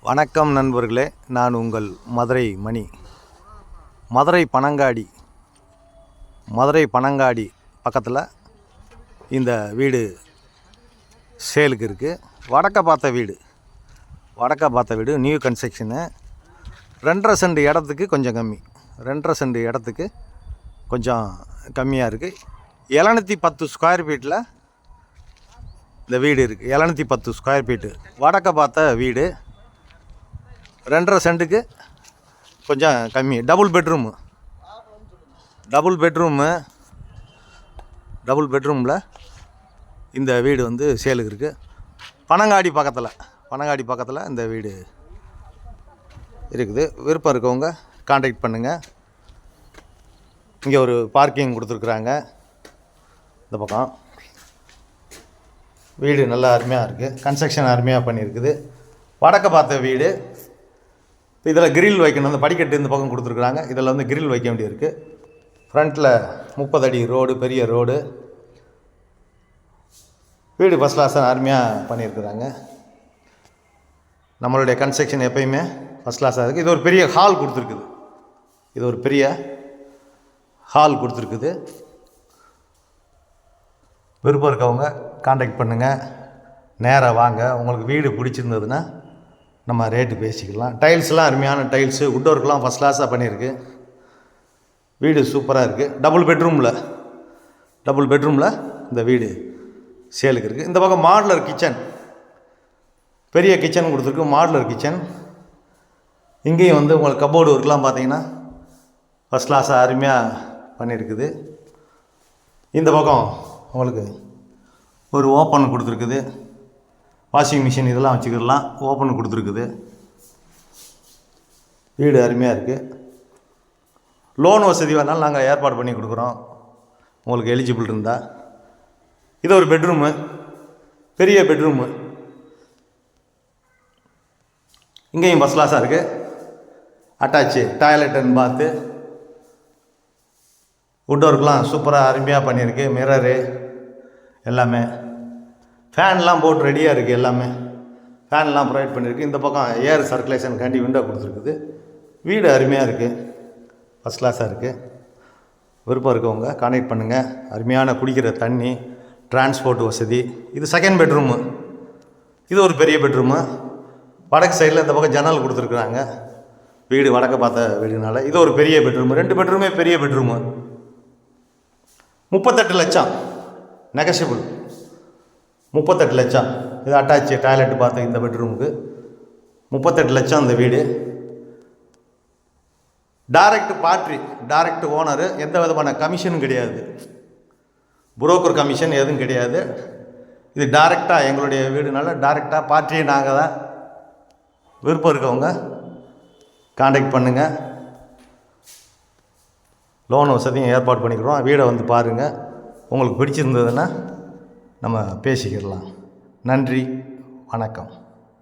வணக்கம் நண்பர்களே, நான் உங்கள் மதுரை மணி. மதுரை பனங்காடி பக்கத்தில் இந்த வீடு சேலுக்கு இருக்குது. வடக்க பார்த்த வீடு நியூ கன்ஸ்ட்ரக்ஷனு. 2.5 சென்ட் இடத்துக்கு கொஞ்சம் கம்மி. 2.5 சென்ட் இடத்துக்கு கொஞ்சம் கம்மியாக இருக்குது. 710 ஸ்கொயர் ஃபீட்டில் இந்த வீடு இருக்குது. 710 ஸ்கொயர் ஃபீட்டு வடக்க பார்த்த வீடு. 2.5 சென்ட்டுக்கு கொஞ்சம் கம்மி. டபுள் பெட்ரூமில் இந்த வீடு வந்து சேலுக்கு இருக்குது. பனங்காடி பக்கத்தில் இந்த வீடு இருக்குது. விருப்பம் இருக்கவங்க கான்டாக்ட் பண்ணுங்கள். இங்கே ஒரு பார்க்கிங் கொடுத்துருக்குறாங்க. இந்த பக்கம் வீடு நல்லா அருமையாக இருக்குது. கன்ஸ்ட்ரக்ஷன் அருமையாக பண்ணியிருக்குது. வடக்க பார்த்த வீடு. இதில் கிரில் வைக்கணும். அந்த படிக்கட்டு இந்த பக்கம் கொடுத்துருக்குறாங்க. இதில் வந்து கிரில் வைக்க வேண்டியிருக்கு. ஃப்ரண்ட்டில் 30 அடி ரோடு, பெரிய ரோடு. வீடு ஃபஸ்ட் கிளாஸாக அருமையாக பண்ணியிருக்கிறாங்க. நம்மளுடைய கன்ஸ்ட்ரக்ஷன் எப்பயுமே ஃபஸ்ட் கிளாஸாக இருக்குது. இது ஒரு பெரிய ஹால் கொடுத்துருக்குது. விருப்பம் இருக்கவங்க கான்டாக்ட் பண்ணுங்கள். நேராக வாங்க. உங்களுக்கு வீடு பிடிச்சிருந்ததுன்னா நம்ம ரேட்டு பேசிக்கலாம். டைல்ஸ்லாம் அருமையான டைல்ஸு. வுட் ஒர்க்லாம் ஃபஸ்ட் கிளாஸாக பண்ணியிருக்கு. வீடு சூப்பராக இருக்குது. டபுள் பெட்ரூமில் இந்த வீடு சேலுக்கு இருக்குது. இந்த பக்கம் மாடுலர் கிச்சன், பெரிய கிச்சன் கொடுத்துருக்கு. Modular kitchen. இங்கேயும் வந்து உங்களுக்கு கப்போர்டு ஒர்க்லாம் பார்த்தீங்கன்னா ஃபஸ்ட் கிளாஸாக அருமையாக பண்ணியிருக்குது. இந்த பக்கம் உங்களுக்கு ஒரு ஓப்பன் கொடுத்துருக்குது. வாஷிங் மிஷின் இதெல்லாம் வச்சுக்கிடலாம். ஓப்பன் கொடுத்துருக்குது. வீடு அருமையாக இருக்குது. லோன் வசதி வேணாலும் நாங்கள் ஏற்பாடு பண்ணி கொடுக்குறோம், உங்களுக்கு எலிஜிபிள் இருந்தால். இது ஒரு பெட்ரூமு, பெரிய பெட்ரூமு. இங்கேயும் ஃபஸ்ட் கிளாஸாக இருக்குது. அட்டாச்சு டாய்லெட் அண்ட் பாத்து. வுட் ஒர்க்லாம் சூப்பராக அருமையாக பண்ணியிருக்கு. மிரரு எல்லாமே. ஃபேன்லாம் போட்டு ரெடியாக இருக்குது. எல்லாமே ஃபேன்லாம் ப்ரொவைட் பண்ணியிருக்கு. இந்த பக்கம் ஏர் சர்க்குலேஷனுக்காண்டி விண்டோ கொடுத்துருக்குது. வீடு அருமையாக இருக்குது. ஃபஸ்ட் கிளாஸாக இருக்குது. விருப்பம் இருக்கவங்க கான்டாக்ட் பண்ணுங்கள். அருமையான குடிக்கிற தண்ணி, டிரான்ஸ்போர்ட் வசதி. இது செகண்ட் பெட்ரூமு. இது ஒரு பெரிய பெட்ரூமு. வடக்கு சைடில் இந்த பக்கம் ஜன்னல் கொடுத்துருக்குறாங்க. வீடு வடக்க பார்த்த வீடுனால இது ஒரு பெரிய பெட்ரூமு. 2 பெட்ரூமே பெரிய பெட்ரூமு. 38 லட்சம் நெகஷியபிள். 38 லட்சம். இது அட்டாச்சு டாய்லெட் பார்த்து இந்த பெட்ரூமுக்கு 38 லட்சம் இந்த வீடு. Direct owner. எந்த விதமான கமிஷனும் கிடையாது. புரோக்கர் கமிஷன் எதுவும் கிடையாது. இது டைரெக்டாக எங்களுடைய வீடுனால டைரெக்டாக பார்ட்டியே நாங்கள் தான். விருப்பம் இருக்கவங்க கான்டாக்ட் பண்ணுங்கள். லோன் வசதியும் ஏற்பாடு பண்ணிக்கிறோம். வீடை வந்து பாருங்கள். உங்களுக்கு பிடிச்சிருந்ததுன்னா நம்ம பேசிக்கிடலாம். நன்றி, வணக்கம்.